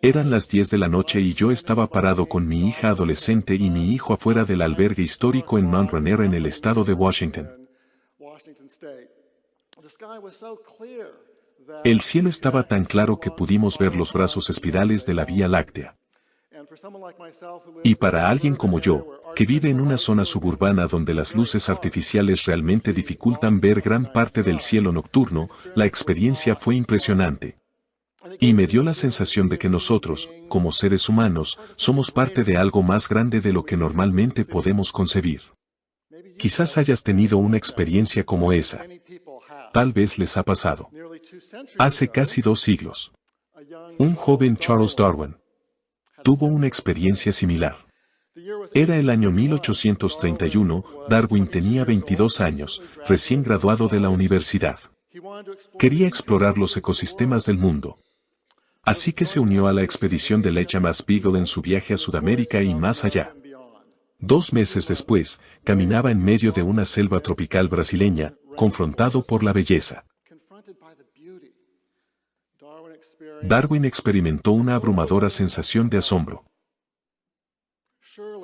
Eran las 10 de la noche y yo estaba parado con mi hija adolescente y mi hijo afuera del albergue histórico en Mount Rainier en el estado de Washington. El cielo estaba tan claro que pudimos ver los brazos espirales de la Vía Láctea. Y para alguien como yo, que vive en una zona suburbana donde las luces artificiales realmente dificultan ver gran parte del cielo nocturno, la experiencia fue impresionante. Y me dio la sensación de que nosotros, como seres humanos, somos parte de algo más grande de lo que normalmente podemos concebir. Quizás hayas tenido una experiencia como esa. Tal vez les ha pasado. Hace casi 2 siglos. Un joven Charles Darwin tuvo una experiencia similar. Era el año 1831, Darwin tenía 22 años, recién graduado de la universidad. Quería explorar los ecosistemas del mundo. Así que se unió a la expedición del HMS Beagle en su viaje a Sudamérica y más allá. 2 meses después, caminaba en medio de una selva tropical brasileña, confrontado por la belleza. Darwin experimentó una abrumadora sensación de asombro.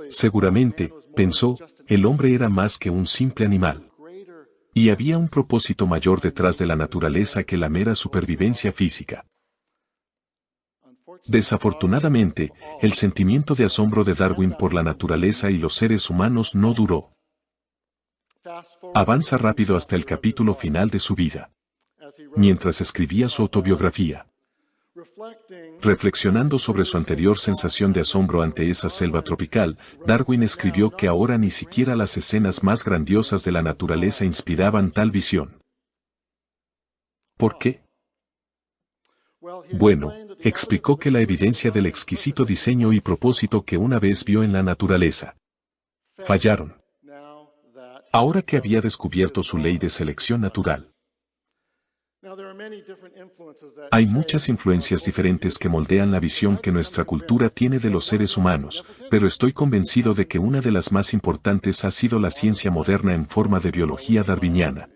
Seguramente, pensó, el hombre era más que un simple animal. Y había un propósito mayor detrás de la naturaleza que la mera supervivencia física. Desafortunadamente, el sentimiento de asombro de Darwin por la naturaleza y los seres humanos no duró. Avanza rápido hasta el capítulo final de su vida. Mientras escribía su autobiografía. Reflexionando sobre su anterior sensación de asombro ante esa selva tropical, Darwin escribió que ahora ni siquiera las escenas más grandiosas de la naturaleza inspiraban tal visión. ¿Por qué? Bueno, explicó que la evidencia del exquisito diseño y propósito que una vez vio en la naturaleza fallaron. Ahora que había descubierto su ley de selección natural. Hay muchas influencias diferentes que moldean la visión que nuestra cultura tiene de los seres humanos, pero estoy convencido de que una de las más importantes ha sido la ciencia moderna en forma de biología darwiniana.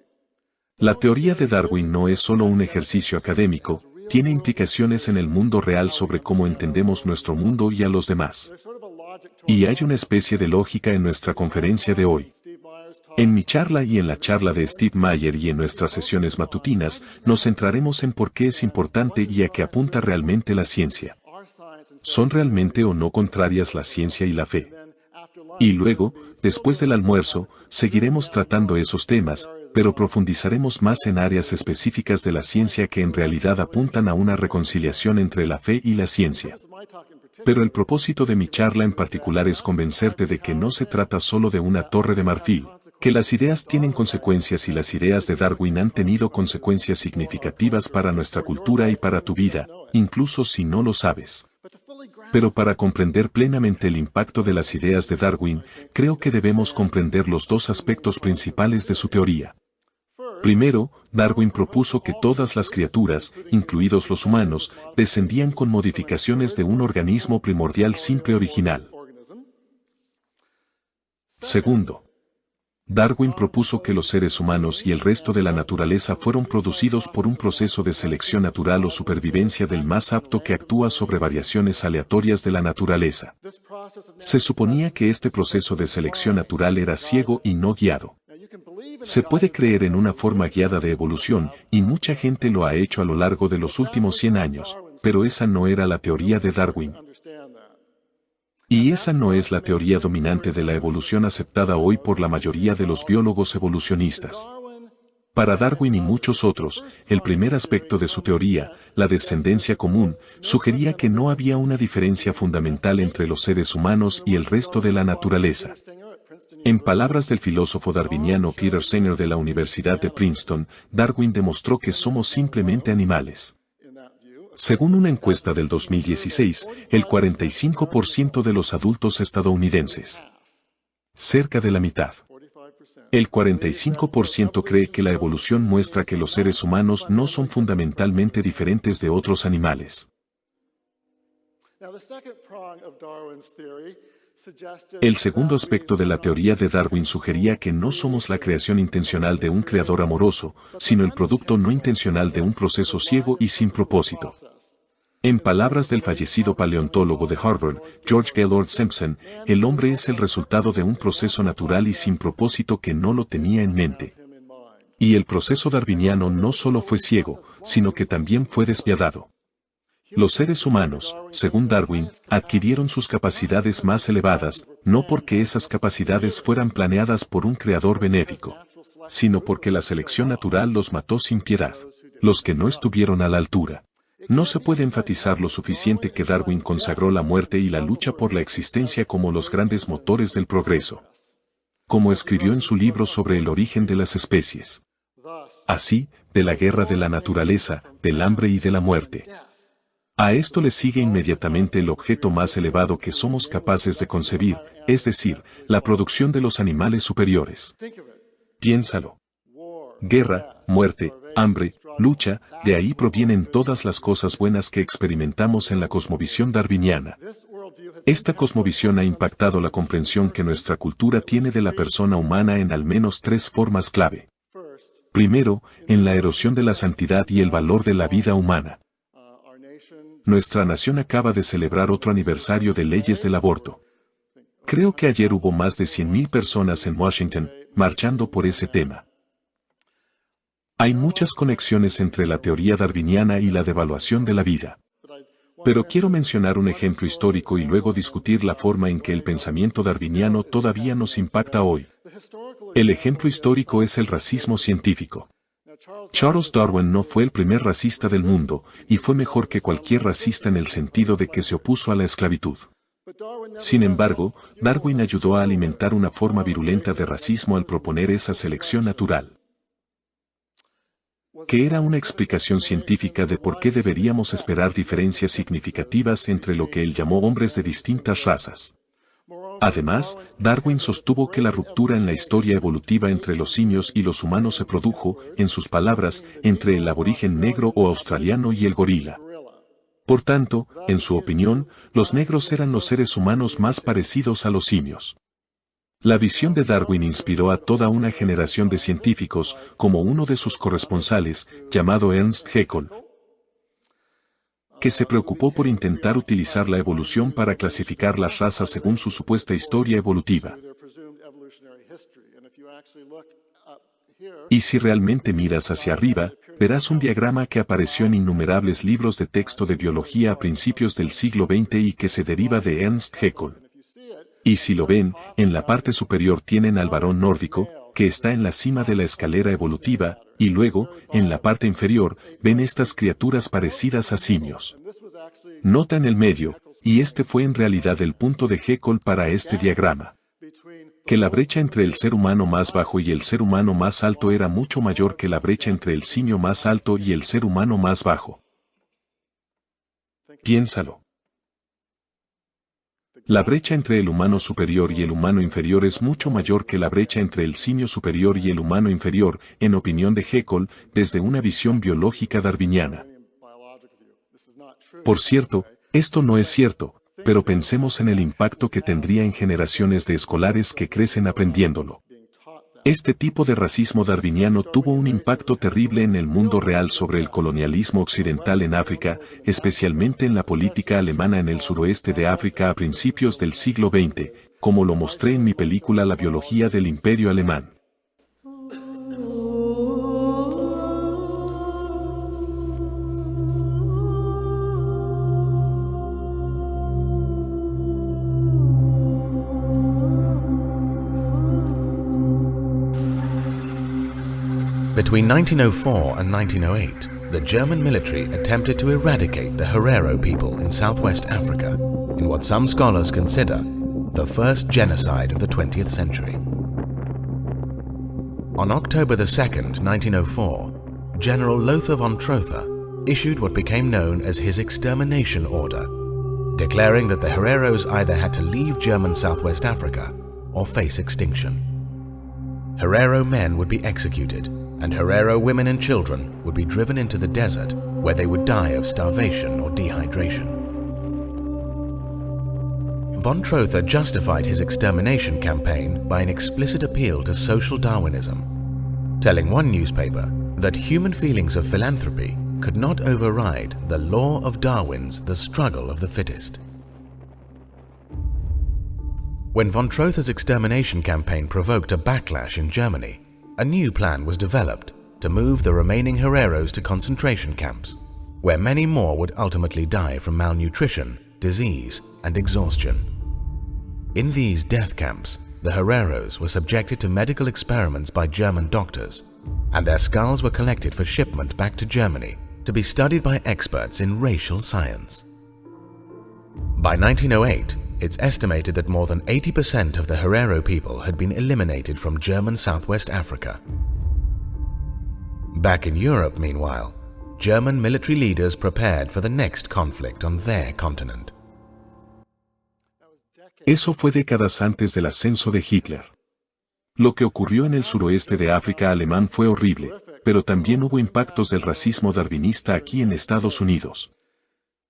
La teoría de Darwin no es solo un ejercicio académico, tiene implicaciones en el mundo real sobre cómo entendemos nuestro mundo y a los demás. Y hay una especie de lógica en nuestra conferencia de hoy. En mi charla y en la charla de Steve Mayer y en nuestras sesiones matutinas, nos centraremos en por qué es importante y a qué apunta realmente la ciencia. ¿Son realmente o no contrarias la ciencia y la fe? Y luego, después del almuerzo, seguiremos tratando esos temas, pero profundizaremos más en áreas específicas de la ciencia que en realidad apuntan a una reconciliación entre la fe y la ciencia. Pero el propósito de mi charla en particular es convencerte de que no se trata solo de una torre de marfil, que las ideas tienen consecuencias y las ideas de Darwin han tenido consecuencias significativas para nuestra cultura y para tu vida, incluso si no lo sabes. Pero para comprender plenamente el impacto de las ideas de Darwin, creo que debemos comprender los 2 aspectos principales de su teoría. Primero, Darwin propuso que todas las criaturas, incluidos los humanos, descendían con modificaciones de un organismo primordial simple original. Segundo, Darwin propuso que los seres humanos y el resto de la naturaleza fueron producidos por un proceso de selección natural o supervivencia del más apto que actúa sobre variaciones aleatorias de la naturaleza. Se suponía que este proceso de selección natural era ciego y no guiado. Se puede creer en una forma guiada de evolución, y mucha gente lo ha hecho a lo largo de los últimos 100 años, pero esa no era la teoría de Darwin. Y esa no es la teoría dominante de la evolución aceptada hoy por la mayoría de los biólogos evolucionistas. Para Darwin y muchos otros, el primer aspecto de su teoría, la descendencia común, sugería que no había una diferencia fundamental entre los seres humanos y el resto de la naturaleza. En palabras del filósofo darwiniano Peter Singer de la Universidad de Princeton, Darwin demostró que somos simplemente animales. Según una encuesta del 2016, el 45% de los adultos estadounidenses, cerca de la mitad, el 45% cree que la evolución muestra que los seres humanos no son fundamentalmente diferentes de otros animales. El segundo aspecto de la teoría de Darwin sugería que no somos la creación intencional de un creador amoroso, sino el producto no intencional de un proceso ciego y sin propósito. En palabras del fallecido paleontólogo de Harvard, George Gaylord Simpson, el hombre es el resultado de un proceso natural y sin propósito que no lo tenía en mente. Y el proceso darwiniano no solo fue ciego, sino que también fue despiadado. Los seres humanos, según Darwin, adquirieron sus capacidades más elevadas, no porque esas capacidades fueran planeadas por un creador benéfico, sino porque la selección natural los mató sin piedad. Los que no estuvieron a la altura. No se puede enfatizar lo suficiente que Darwin consagró la muerte y la lucha por la existencia como los grandes motores del progreso. Como escribió en su libro sobre el origen de las especies. Así, de la guerra de la naturaleza, del hambre y de la muerte. A esto le sigue inmediatamente el objeto más elevado que somos capaces de concebir, es decir, la producción de los animales superiores. Piénsalo. Guerra, muerte, hambre, lucha, de ahí provienen todas las cosas buenas que experimentamos en la cosmovisión darwiniana. Esta cosmovisión ha impactado la comprensión que nuestra cultura tiene de la persona humana en al menos 3 formas clave. Primero, en la erosión de la santidad y el valor de la vida humana. Nuestra nación acaba de celebrar otro aniversario de leyes del aborto. Creo que ayer hubo más de 100,000 personas en Washington, marchando por ese tema. Hay muchas conexiones entre la teoría darwiniana y la devaluación de la vida. Pero quiero mencionar un ejemplo histórico y luego discutir la forma en que el pensamiento darwiniano todavía nos impacta hoy. El ejemplo histórico es el racismo científico. Charles Darwin no fue el primer racista del mundo, y fue mejor que cualquier racista en el sentido de que se opuso a la esclavitud. Sin embargo, Darwin ayudó a alimentar una forma virulenta de racismo al proponer esa selección natural, que era una explicación científica de por qué deberíamos esperar diferencias significativas entre lo que él llamó hombres de distintas razas. Además, Darwin sostuvo que la ruptura en la historia evolutiva entre los simios y los humanos se produjo, en sus palabras, entre el aborigen negro o australiano y el gorila. Por tanto, en su opinión, los negros eran los seres humanos más parecidos a los simios. La visión de Darwin inspiró a toda una generación de científicos, como uno de sus corresponsales, llamado Ernst Haeckel, que se preocupó por intentar utilizar la evolución para clasificar las razas según su supuesta historia evolutiva. Y si realmente miras hacia arriba, verás un diagrama que apareció en innumerables libros de texto de biología a principios del siglo XX y que se deriva de Ernst Haeckel. Y si lo ven, en la parte superior tienen al varón nórdico, que está en la cima de la escalera evolutiva, y luego, en la parte inferior, ven estas criaturas parecidas a simios. Nota en el medio, y este fue en realidad el punto de Haeckel para este diagrama, que la brecha entre el ser humano más bajo y el ser humano más alto era mucho mayor que la brecha entre el simio más alto y el ser humano más bajo. Piénsalo. La brecha entre el humano superior y el humano inferior es mucho mayor que la brecha entre el simio superior y el humano inferior, en opinión de Haeckel, desde una visión biológica darwiniana. Por cierto, esto no es cierto, pero pensemos en el impacto que tendría en generaciones de escolares que crecen aprendiéndolo. Este tipo de racismo darwiniano tuvo un impacto terrible en el mundo real sobre el colonialismo occidental en África, especialmente en la política alemana en el suroeste de África a principios del siglo XX, como lo mostré en mi película La biología del Imperio Alemán. Between 1904 and 1908, the German military attempted to eradicate the Herero people in southwest Africa, in what some scholars consider the first genocide of the 20th century. On October 2nd, 1904, General Lothar von Trotha issued what became known as his extermination order, declaring that the Hereros either had to leave German southwest Africa or face extinction. Herero men would be executed, and Herero women and children would be driven into the desert where they would die of starvation or dehydration. Von Trotha justified his extermination campaign by an explicit appeal to social Darwinism, telling one newspaper that human feelings of philanthropy could not override the law of Darwin's the struggle of the fittest. When von Trotha's extermination campaign provoked a backlash in Germany, a new plan was developed to move the remaining Hereros to concentration camps, where many more would ultimately die from malnutrition, disease, and exhaustion. In these death camps, the Hereros were subjected to medical experiments by German doctors, and their skulls were collected for shipment back to Germany to be studied by experts in racial science. By 1908, it's estimated that more than 80% of the Herero people had been eliminated from German Southwest Africa. Back in Europe, meanwhile, German military leaders prepared for the next conflict on their continent. Eso fue décadas antes del ascenso de Hitler. Lo que ocurrió en el suroeste de África alemán fue horrible, pero también hubo impactos del racismo darwinista aquí en Estados Unidos.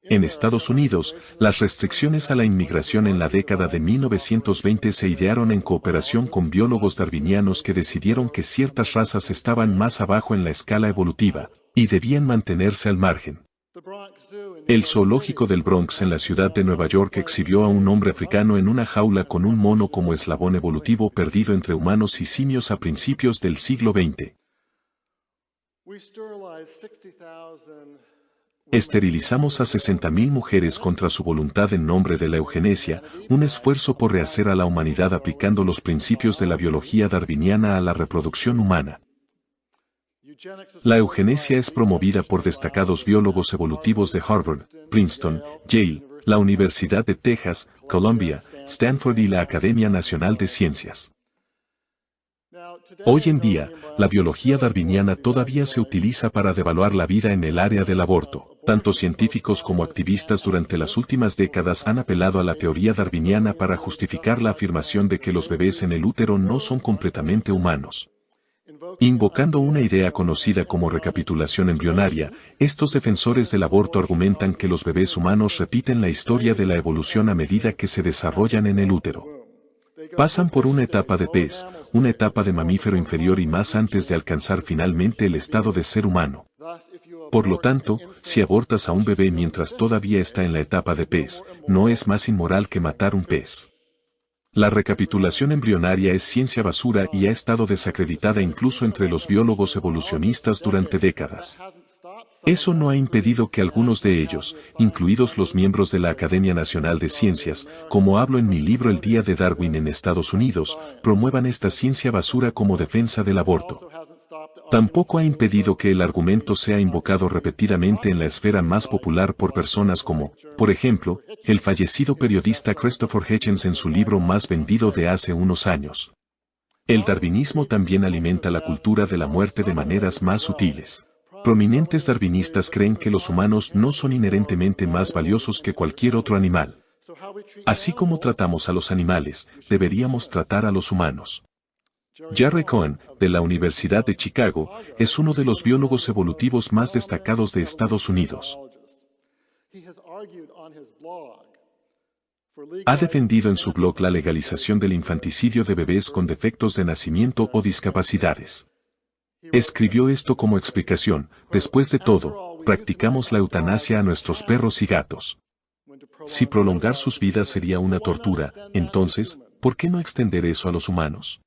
En Estados Unidos, las restricciones a la inmigración en la década de 1920 se idearon en cooperación con biólogos darwinianos que decidieron que ciertas razas estaban más abajo en la escala evolutiva y debían mantenerse al margen. El zoológico del Bronx en la ciudad de Nueva York exhibió a un hombre africano en una jaula con un mono como eslabón evolutivo perdido entre humanos y simios a principios del siglo XX. Esterilizamos a 60.000 mujeres contra su voluntad en nombre de la eugenesia, un esfuerzo por rehacer a la humanidad aplicando los principios de la biología darwiniana a la reproducción humana. La eugenesia es promovida por destacados biólogos evolutivos de Harvard, Princeton, Yale, la Universidad de Texas, Columbia, Stanford y la Academia Nacional de Ciencias. Hoy en día, la biología darwiniana todavía se utiliza para devaluar la vida en el área del aborto. Tanto científicos como activistas durante las últimas décadas han apelado a la teoría darwiniana para justificar la afirmación de que los bebés en el útero no son completamente humanos. Invocando una idea conocida como recapitulación embrionaria, estos defensores del aborto argumentan que los bebés humanos repiten la historia de la evolución a medida que se desarrollan en el útero. Pasan por una etapa de pez, una etapa de mamífero inferior y más antes de alcanzar finalmente el estado de ser humano. Por lo tanto, si abortas a un bebé mientras todavía está en la etapa de pez, no es más inmoral que matar un pez. La recapitulación embrionaria es ciencia basura y ha estado desacreditada incluso entre los biólogos evolucionistas durante décadas. Eso no ha impedido que algunos de ellos, incluidos los miembros de la Academia Nacional de Ciencias, como hablo en mi libro El Día de Darwin en Estados Unidos, promuevan esta ciencia basura como defensa del aborto. Tampoco ha impedido que el argumento sea invocado repetidamente en la esfera más popular por personas como, por ejemplo, el fallecido periodista Christopher Hitchens en su libro más vendido de hace unos años. El darwinismo también alimenta la cultura de la muerte de maneras más sutiles. Prominentes darwinistas creen que los humanos no son inherentemente más valiosos que cualquier otro animal. Así como tratamos a los animales, deberíamos tratar a los humanos. Jerry Cohen, de la Universidad de Chicago, es uno de los biólogos evolutivos más destacados de Estados Unidos. Ha defendido en su blog la legalización del infanticidio de bebés con defectos de nacimiento o discapacidades. Escribió esto como explicación: después de todo, practicamos la eutanasia a nuestros perros y gatos. Si prolongar sus vidas sería una tortura, entonces, ¿por qué no extender eso a los humanos?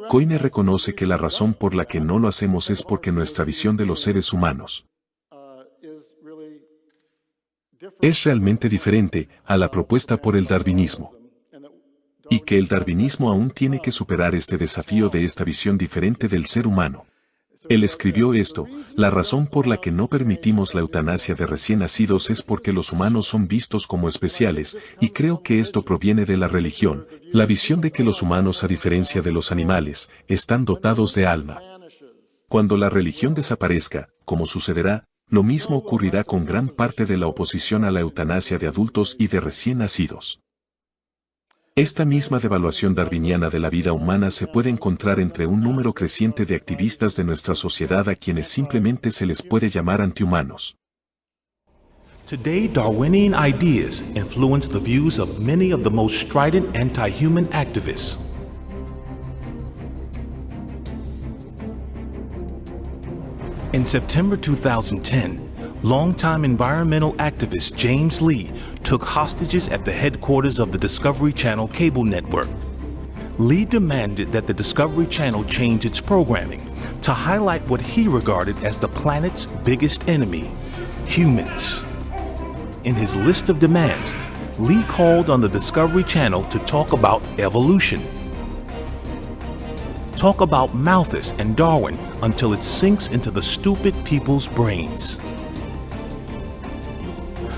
Coyne reconoce que la razón por la que no lo hacemos es porque nuestra visión de los seres humanos es realmente diferente a la propuesta por el darwinismo. Y que el darwinismo aún tiene que superar este desafío de esta visión diferente del ser humano. Él escribió esto: la razón por la que no permitimos la eutanasia de recién nacidos es porque los humanos son vistos como especiales, y creo que esto proviene de la religión, la visión de que los humanos, a diferencia de los animales, están dotados de alma. Cuando la religión desaparezca, como sucederá, lo mismo ocurrirá con gran parte de la oposición a la eutanasia de adultos y de recién nacidos. Esta misma devaluación darwiniana de la vida humana se puede encontrar entre un número creciente de activistas de nuestra sociedad a quienes simplemente se les puede llamar antihumanos. Today, Darwinian ideas influence the views of many of the most strident anti-human activists. In September 2010, longtime environmental activist James Lee took hostages at the headquarters of the Discovery Channel cable network. Lee demanded that the Discovery Channel change its programming to highlight what he regarded as the planet's biggest enemy, humans. In his list of demands, Lee called on the Discovery Channel to talk about evolution. Talk about Malthus and Darwin until it sinks into the stupid people's brains.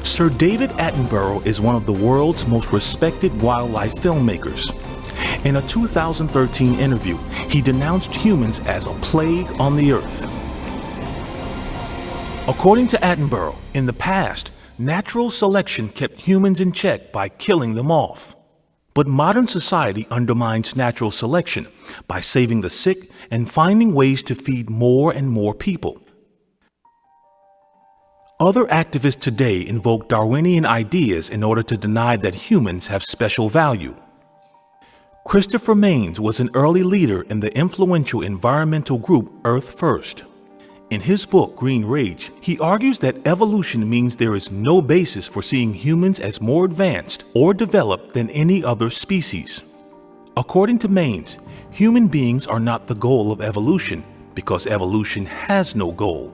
Sir David Attenborough is one of the world's most respected wildlife filmmakers. In a 2013 interview, he denounced humans as a plague on the earth. According to Attenborough, in the past, natural selection kept humans in check by killing them off. But modern society undermines natural selection by saving the sick and finding ways to feed more and more people. Other activists today invoke Darwinian ideas in order to deny that humans have special value. Christopher Maines was an early leader in the influential environmental group Earth First. In his book, Green Rage, he argues that evolution means there is no basis for seeing humans as more advanced or developed than any other species. According to Maines, human beings are not the goal of evolution because evolution has no goal.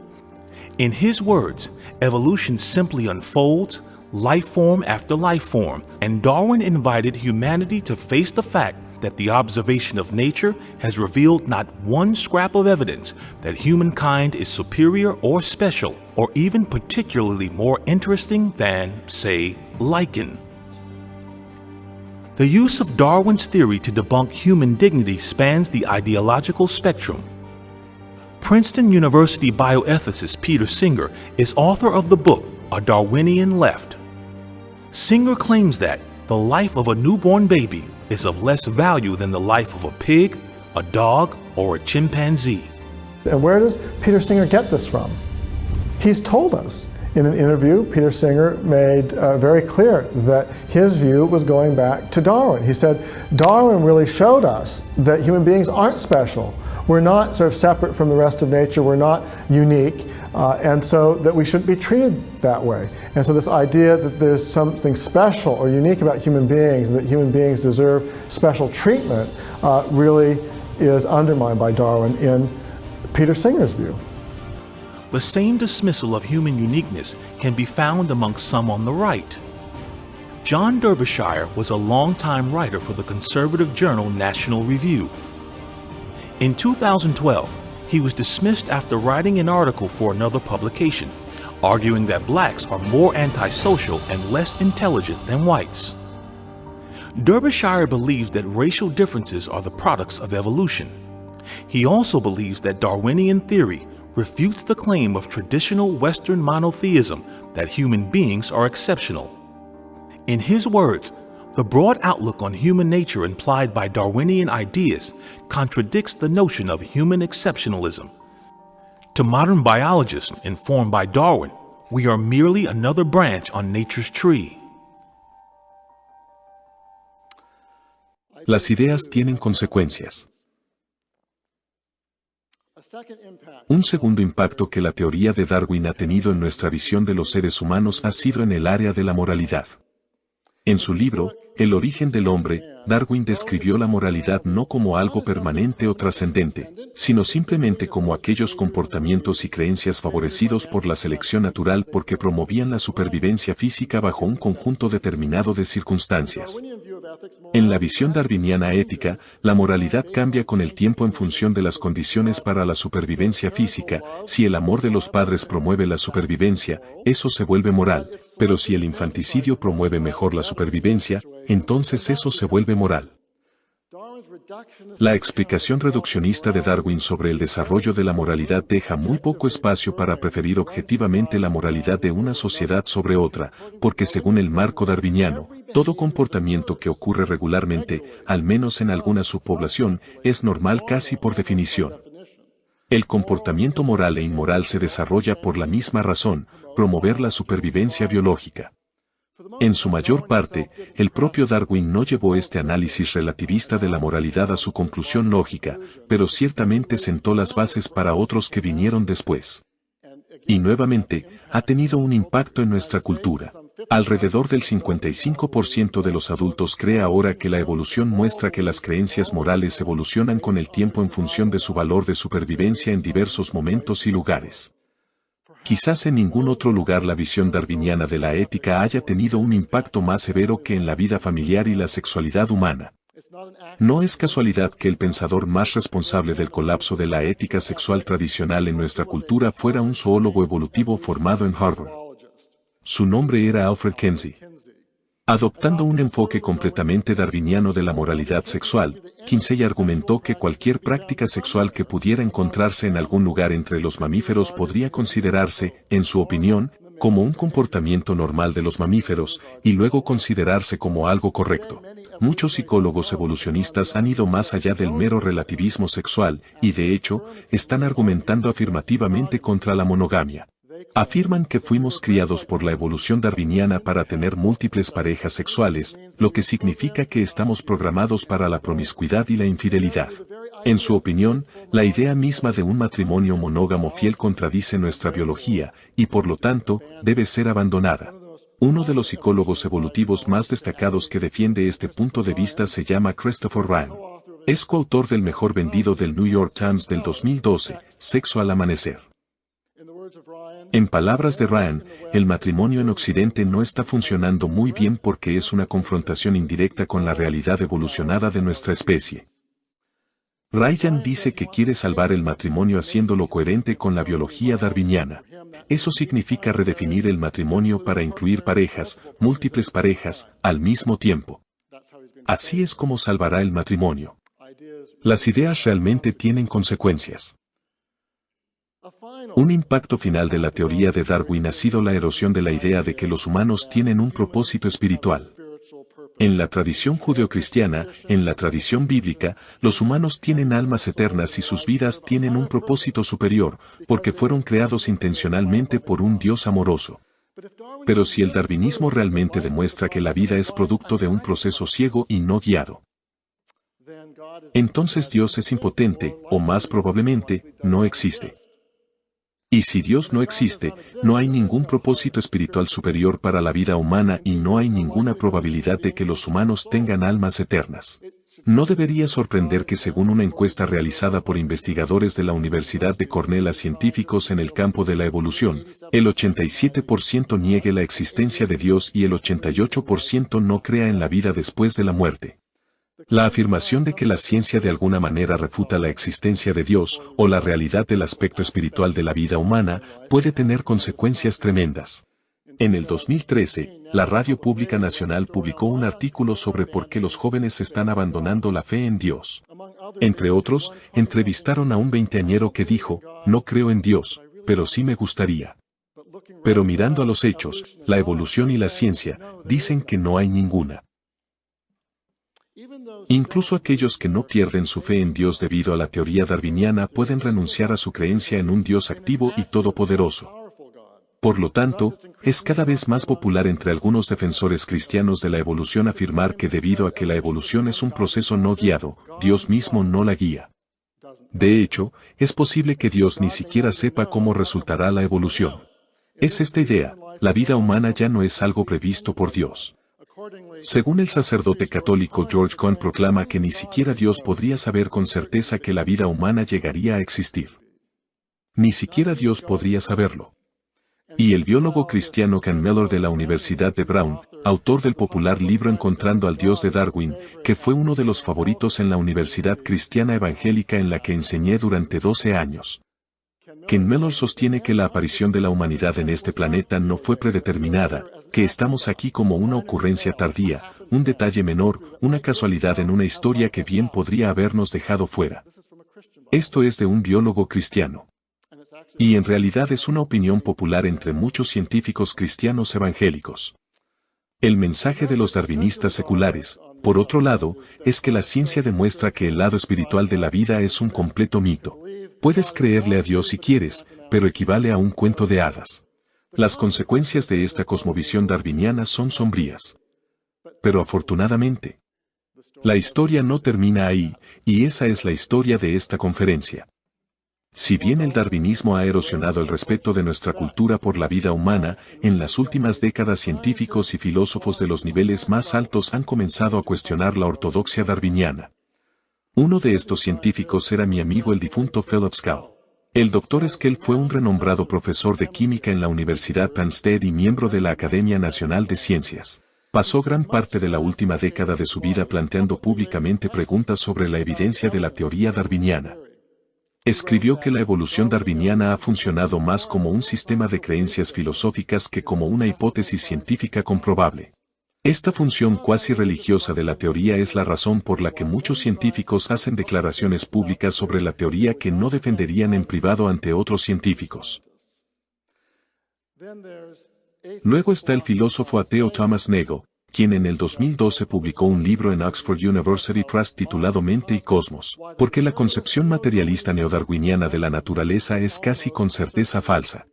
In his words, evolution simply unfolds, life form after life form, and Darwin invited humanity to face the fact that the observation of nature has revealed not one scrap of evidence that humankind is superior or special, or even particularly more interesting than, say, lichen. The use of Darwin's theory to debunk human dignity spans the ideological spectrum. Princeton University bioethicist Peter Singer is author of the book A Darwinian Left. Singer claims that the life of a newborn baby is of less value than the life of a pig, a dog, or a chimpanzee. And where does Peter Singer get this from? He's told us. In an interview, Peter Singer made very clear that his view was going back to Darwin. He said, Darwin really showed us that human beings aren't special. We're not sort of separate from the rest of nature. We're not unique. And so that we shouldn't be treated that way. And so this idea that there's something special or unique about human beings and that human beings deserve special treatment really is undermined by Darwin in Peter Singer's view. The same dismissal of human uniqueness can be found among some on the right. John Derbyshire was a longtime writer for the conservative journal National Review. In 2012, he was dismissed after writing an article for another publication, arguing that blacks are more antisocial and less intelligent than whites. Derbyshire believes that racial differences are the products of evolution. He also believes that Darwinian theory refutes the claim of traditional Western monotheism that human beings are exceptional. In his words, the broad outlook on human nature implied by Darwinian ideas contradicts the notion of human exceptionalism. To modern biologists informed by Darwin, we are merely another branch on nature's tree. Las ideas tienen consecuencias. Un segundo impacto que la teoría de Darwin ha tenido en nuestra visión de los seres humanos ha sido en el área de la moralidad. En su libro, El origen del hombre, Darwin describió la moralidad no como algo permanente o trascendente, sino simplemente como aquellos comportamientos y creencias favorecidos por la selección natural porque promovían la supervivencia física bajo un conjunto determinado de circunstancias. En la visión darwiniana ética, la moralidad cambia con el tiempo en función de las condiciones para la supervivencia física. Si el amor de los padres promueve la supervivencia, eso se vuelve moral, pero si el infanticidio promueve mejor la supervivencia, entonces eso se vuelve moral. La explicación reduccionista de Darwin sobre el desarrollo de la moralidad deja muy poco espacio para preferir objetivamente la moralidad de una sociedad sobre otra, porque según el marco darwiniano, todo comportamiento que ocurre regularmente, al menos en alguna subpoblación, es normal casi por definición. El comportamiento moral e inmoral se desarrolla por la misma razón, promover la supervivencia biológica. En su mayor parte, el propio Darwin no llevó este análisis relativista de la moralidad a su conclusión lógica, pero ciertamente sentó las bases para otros que vinieron después. Y nuevamente, ha tenido un impacto en nuestra cultura. Alrededor del 55% de los adultos cree ahora que la evolución muestra que las creencias morales evolucionan con el tiempo en función de su valor de supervivencia en diversos momentos y lugares. Quizás en ningún otro lugar la visión darwiniana de la ética haya tenido un impacto más severo que en la vida familiar y la sexualidad humana. No es casualidad que el pensador más responsable del colapso de la ética sexual tradicional en nuestra cultura fuera un zoólogo evolutivo formado en Harvard. Su nombre era Alfred Kinsey. Adoptando un enfoque completamente darwiniano de la moralidad sexual, Kinsey argumentó que cualquier práctica sexual que pudiera encontrarse en algún lugar entre los mamíferos podría considerarse, en su opinión, como un comportamiento normal de los mamíferos, y luego considerarse como algo correcto. Muchos psicólogos evolucionistas han ido más allá del mero relativismo sexual, y de hecho, están argumentando afirmativamente contra la monogamia. Afirman que fuimos criados por la evolución darwiniana para tener múltiples parejas sexuales, lo que significa que estamos programados para la promiscuidad y la infidelidad. En su opinión, la idea misma de un matrimonio monógamo fiel contradice nuestra biología, y por lo tanto, debe ser abandonada. Uno de los psicólogos evolutivos más destacados que defiende este punto de vista se llama Christopher Ryan. Es coautor del mejor vendido del New York Times del 2012, Sexo al Amanecer. En palabras de Ryan, el matrimonio en Occidente no está funcionando muy bien porque es una confrontación indirecta con la realidad evolucionada de nuestra especie. Ryan dice que quiere salvar el matrimonio haciéndolo coherente con la biología darwiniana. Eso significa redefinir el matrimonio para incluir parejas, múltiples parejas, al mismo tiempo. Así es como salvará el matrimonio. Las ideas realmente tienen consecuencias. Un impacto final de la teoría de Darwin ha sido la erosión de la idea de que los humanos tienen un propósito espiritual. En la tradición judeocristiana, en la tradición bíblica, los humanos tienen almas eternas y sus vidas tienen un propósito superior, porque fueron creados intencionalmente por un Dios amoroso. Pero si el darwinismo realmente demuestra que la vida es producto de un proceso ciego y no guiado, entonces Dios es impotente, o más probablemente, no existe. Y si Dios no existe, no hay ningún propósito espiritual superior para la vida humana y no hay ninguna probabilidad de que los humanos tengan almas eternas. No debería sorprender que según una encuesta realizada por investigadores de la Universidad de Cornell a científicos en el campo de la evolución, el 87% niegue la existencia de Dios y el 88% no crea en la vida después de la muerte. La afirmación de que la ciencia de alguna manera refuta la existencia de Dios o la realidad del aspecto espiritual de la vida humana puede tener consecuencias tremendas. En el 2013, la Radio Pública Nacional publicó un artículo sobre por qué los jóvenes están abandonando la fe en Dios. Entre otros, entrevistaron a un veinteañero que dijo, no creo en Dios, pero sí me gustaría. Pero mirando a los hechos, la evolución y la ciencia, dicen que no hay ninguna. Incluso aquellos que no pierden su fe en Dios debido a la teoría darwiniana pueden renunciar a su creencia en un Dios activo y todopoderoso. Por lo tanto, es cada vez más popular entre algunos defensores cristianos de la evolución afirmar que debido a que la evolución es un proceso no guiado, Dios mismo no la guía. De hecho, es posible que Dios ni siquiera sepa cómo resultará la evolución. Es esta idea, la vida humana ya no es algo previsto por Dios. Según el sacerdote católico George Cohn proclama que ni siquiera Dios podría saber con certeza que la vida humana llegaría a existir. Ni siquiera Dios podría saberlo. Y el biólogo cristiano Ken Mellor de la Universidad de Brown, autor del popular libro Encontrando al Dios de Darwin, que fue uno de los favoritos en la Universidad Cristiana Evangélica en la que enseñé durante 12 años. Ken Mellor sostiene que la aparición de la humanidad en este planeta no fue predeterminada, que estamos aquí como una ocurrencia tardía, un detalle menor, una casualidad en una historia que bien podría habernos dejado fuera. Esto es de un biólogo cristiano. Y en realidad es una opinión popular entre muchos científicos cristianos evangélicos. El mensaje de los darwinistas seculares, por otro lado, es que la ciencia demuestra que el lado espiritual de la vida es un completo mito. Puedes creerle a Dios si quieres, pero equivale a un cuento de hadas. Las consecuencias de esta cosmovisión darwiniana son sombrías. Pero afortunadamente, la historia no termina ahí, y esa es la historia de esta conferencia. Si bien el darwinismo ha erosionado el respeto de nuestra cultura por la vida humana, en las últimas décadas científicos y filósofos de los niveles más altos han comenzado a cuestionar la ortodoxia darwiniana. Uno de estos científicos era mi amigo el difunto Philip Skell. El Dr. Skell fue un renombrado profesor de química en la Universidad Penn State y miembro de la Academia Nacional de Ciencias. Pasó gran parte de la última década de su vida planteando públicamente preguntas sobre la evidencia de la teoría darwiniana. Escribió que la evolución darwiniana ha funcionado más como un sistema de creencias filosóficas que como una hipótesis científica comprobable. Esta función cuasi religiosa de la teoría es la razón por la que muchos científicos hacen declaraciones públicas sobre la teoría que no defenderían en privado ante otros científicos. Luego está el filósofo ateo Thomas Nagel, quien en el 2012 publicó un libro en Oxford University Press titulado Mente y Cosmos, porque la concepción materialista neodarwiniana de la naturaleza es casi con certeza falsa.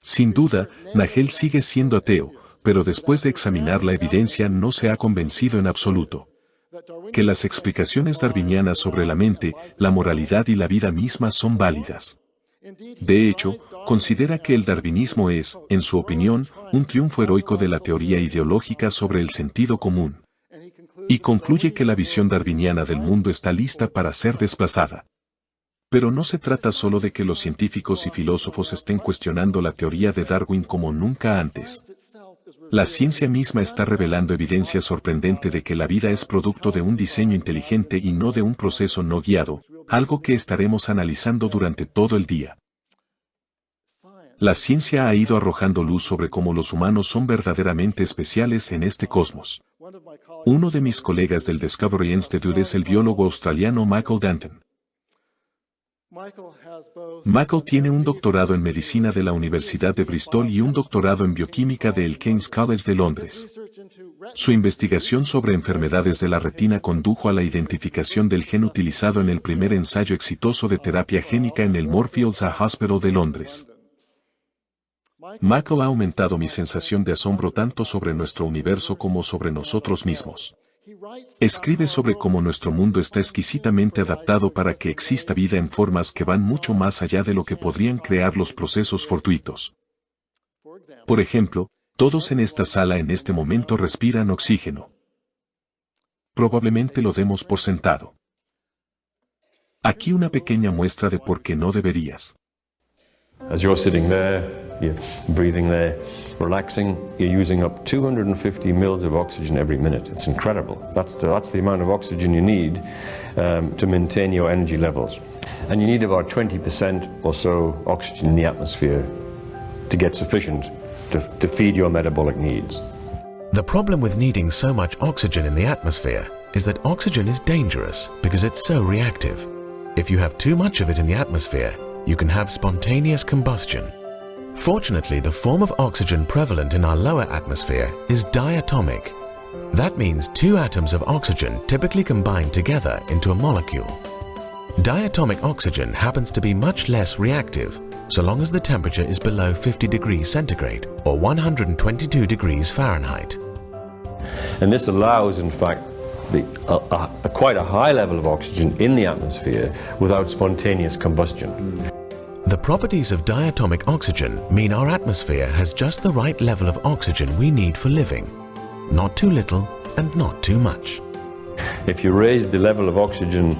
Sin duda, Nagel sigue siendo ateo, pero después de examinar la evidencia no se ha convencido en absoluto que las explicaciones darwinianas sobre la mente, la moralidad y la vida misma son válidas. De hecho, considera que el darwinismo es, en su opinión, un triunfo heroico de la teoría ideológica sobre el sentido común. Y concluye que la visión darwiniana del mundo está lista para ser desplazada. Pero no se trata solo de que los científicos y filósofos estén cuestionando la teoría de Darwin como nunca antes. La ciencia misma está revelando evidencia sorprendente de que la vida es producto de un diseño inteligente y no de un proceso no guiado, algo que estaremos analizando durante todo el día. La ciencia ha ido arrojando luz sobre cómo los humanos son verdaderamente especiales en este cosmos. Uno de mis colegas del Discovery Institute es el biólogo australiano Michael Danton. Michael tiene un doctorado en medicina de la Universidad de Bristol y un doctorado en bioquímica del King's College de Londres. Su investigación sobre enfermedades de la retina condujo a la identificación del gen utilizado en el primer ensayo exitoso de terapia génica en el Moorfields Hospital de Londres. Michael ha aumentado mi sensación de asombro tanto sobre nuestro universo como sobre nosotros mismos. Escribe sobre cómo nuestro mundo está exquisitamente adaptado para que exista vida en formas que van mucho más allá de lo que podrían crear los procesos fortuitos. Por ejemplo, todos en esta sala en este momento respiran oxígeno. Probablemente lo demos por sentado. Aquí una pequeña muestra de por qué no deberías. As you're sitting there, you're breathing there, relaxing, you're using up 250 mils of oxygen every minute. It's incredible. That's the amount of oxygen you need to maintain your energy levels. And you need about 20% or so oxygen in the atmosphere to get sufficient to feed your metabolic needs. The problem with needing so much oxygen in the atmosphere is that oxygen is dangerous because it's so reactive. If you have too much of it in the atmosphere, you can have spontaneous combustion. Fortunately, the form of oxygen prevalent in our lower atmosphere is diatomic. That means two atoms of oxygen typically combine together into a molecule. Diatomic oxygen happens to be much less reactive, so long as the temperature is below 50 degrees centigrade or 122 degrees Fahrenheit. And this allows, in fact, quite a high level of oxygen in the atmosphere without spontaneous combustion. The properties of diatomic oxygen mean our atmosphere has just the right level of oxygen we need for living. Not too little and not too much. If you raise the level of oxygen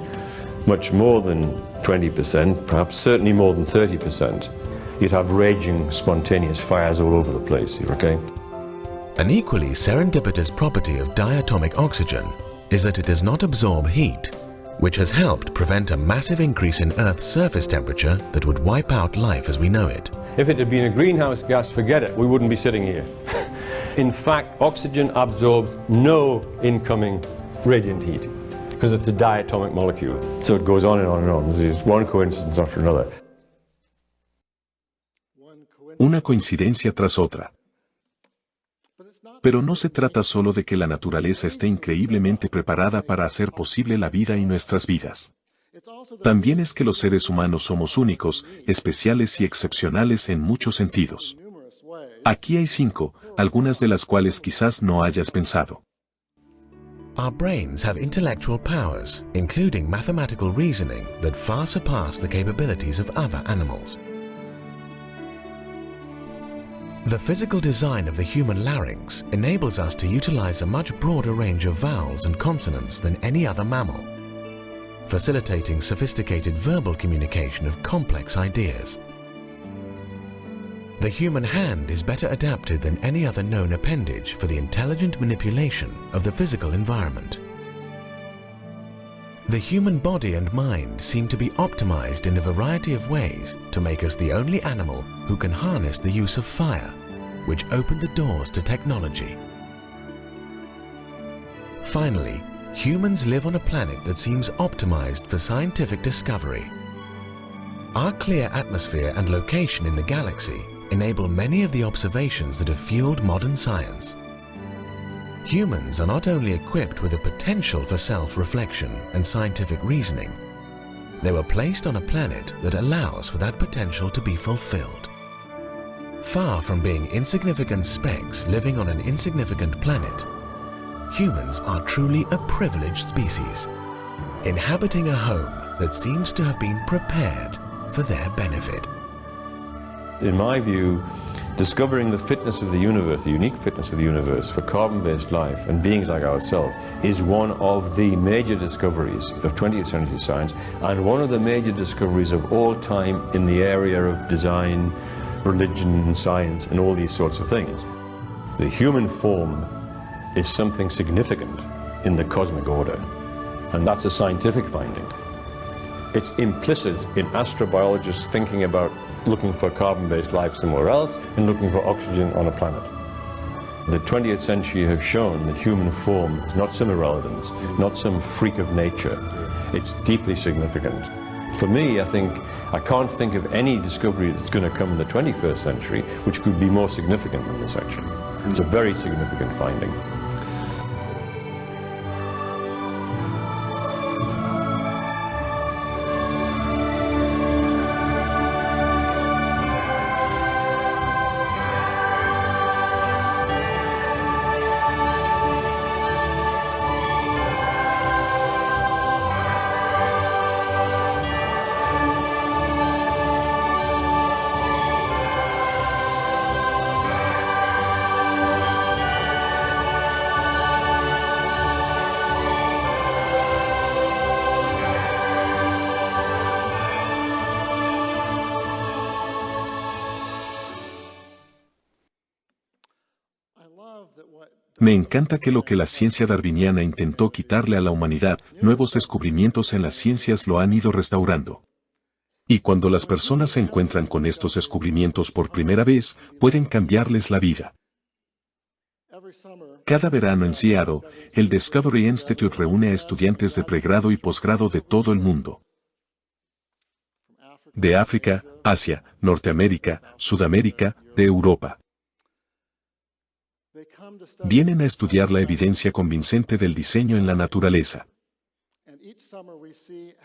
much more than 20%, perhaps certainly more than 30%, you'd have raging spontaneous fires all over the place, okay? An equally serendipitous property of diatomic oxygen is that it does not absorb heat, which has helped prevent a massive increase in Earth's surface temperature that would wipe out life as we know it. If it had been a greenhouse gas, forget it, we wouldn't be sitting here. In fact, oxygen absorbs no incoming radiant heat because it's a diatomic molecule. So it goes on and on and on. There's one coincidence after another. Una coincidencia tras otra. Pero no se trata solo de que la naturaleza esté increíblemente preparada para hacer posible la vida y nuestras vidas. También es que los seres humanos somos únicos, especiales y excepcionales en muchos sentidos. Aquí hay 5, algunas de las cuales quizás no hayas pensado. Our brains have intellectual powers, including mathematical reasoning, that far surpass the capabilities of other animals. The physical design of the human larynx enables us to utilize a much broader range of vowels and consonants than any other mammal, facilitating sophisticated verbal communication of complex ideas. The human hand is better adapted than any other known appendage for the intelligent manipulation of the physical environment. The human body and mind seem to be optimized in a variety of ways to make us the only animal who can harness the use of fire, which opened the doors to technology. Finally, humans live on a planet that seems optimized for scientific discovery. Our clear atmosphere and location in the galaxy enable many of the observations that have fueled modern science. Humans are not only equipped with a potential for self-reflection and scientific reasoning, they were placed on a planet that allows for that potential to be fulfilled. Far from being insignificant specks living on an insignificant planet, humans are truly a privileged species, inhabiting a home that seems to have been prepared for their benefit. In my view, discovering the fitness of the universe, the unique fitness of the universe for carbon-based life and beings like ourselves is one of the major discoveries of 20th century science and one of the major discoveries of all time in the area of design, religion, science and all these sorts of things. The human form is something significant in the cosmic order, and that's a scientific finding. It's implicit in astrobiologists thinking about looking for carbon-based life somewhere else and looking for oxygen on a planet. The 20th century have shown that human form is not some irrelevance, not some freak of nature. It's deeply significant. For me, I can't think of any discovery that's going to come in the 21st century which could be more significant than this actually. It's a very significant finding. Me encanta que lo que la ciencia darwiniana intentó quitarle a la humanidad, nuevos descubrimientos en las ciencias lo han ido restaurando. Y cuando las personas se encuentran con estos descubrimientos por primera vez, pueden cambiarles la vida. Cada verano en Seattle, el Discovery Institute reúne a estudiantes de pregrado y posgrado de todo el mundo. De África, Asia, Norteamérica, Sudamérica, de Europa. Vienen a estudiar la evidencia convincente del diseño en la naturaleza.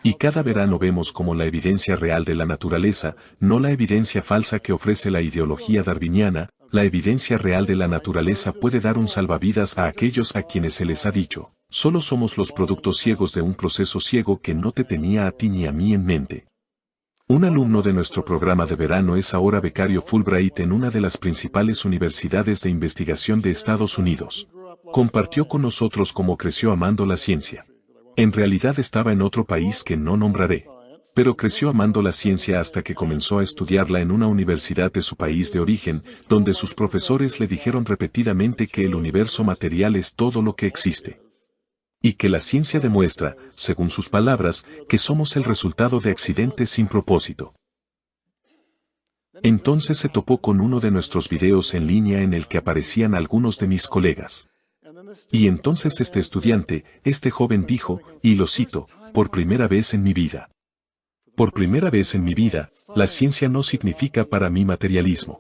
Y cada verano vemos cómo la evidencia real de la naturaleza, no la evidencia falsa que ofrece la ideología darwiniana, la evidencia real de la naturaleza puede dar un salvavidas a aquellos a quienes se les ha dicho, solo somos los productos ciegos de un proceso ciego que no te tenía a ti ni a mí en mente. Un alumno de nuestro programa de verano es ahora becario Fulbright en una de las principales universidades de investigación de Estados Unidos. Compartió con nosotros cómo creció amando la ciencia. En realidad estaba en otro país que no nombraré. Pero creció amando la ciencia hasta que comenzó a estudiarla en una universidad de su país de origen, donde sus profesores le dijeron repetidamente que el universo material es todo lo que existe. Y que la ciencia demuestra, según sus palabras, que somos el resultado de accidentes sin propósito. Entonces se topó con uno de nuestros videos en línea en el que aparecían algunos de mis colegas. Y entonces este estudiante, este joven dijo, y lo cito, por primera vez en mi vida. Por primera vez en mi vida, la ciencia no significa para mí materialismo.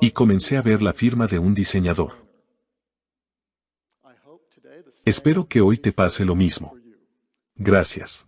Y comencé a ver la firma de un diseñador. Espero que hoy te pase lo mismo. Gracias.